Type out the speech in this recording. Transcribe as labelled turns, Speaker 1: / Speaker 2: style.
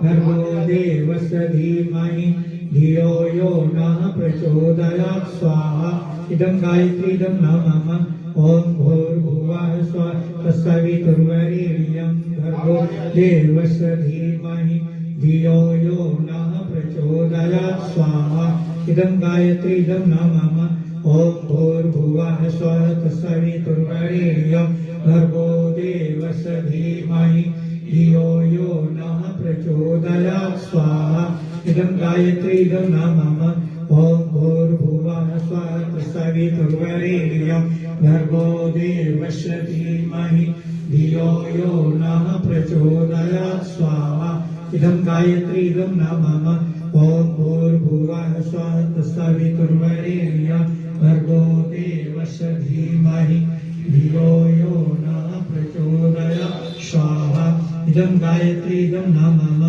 Speaker 1: भर्गो देवस्य धीमहि धियो यो नः प्रचोदयात् स्वाहा इदं गायत्री इदं न मम ॐ भूर्भुवः स्वः तत्सवितुर्वरेण्यं भर्गो देवस्य धीमहि धियो यो नः प्रचोदयात् स्वाहा इदं गायत्री इदं न मम ॐ भूर्भुवः स्वः तत्सवितुर्वरेण्यं भर्गो देवस्य धीमहि धियो यो नः प्रचोदयात् स्वाहा इदं गायत्री इदं न मम ॐ भूर्भुवः स्वः तत्सवितुर्वरेण्यं भर्गो देवस्य धीमहि धियो यो नः प्रचोदयात् स्वाहा इदं गायत्री इदं न मम ॐ भूर्भुवः स्वः तत्सवितुर्वरेण्यं भर्गो देवस्य धीमहि धियो यो नः प्रचोदयात् स्वाहा इदं गायत्री इदं न मम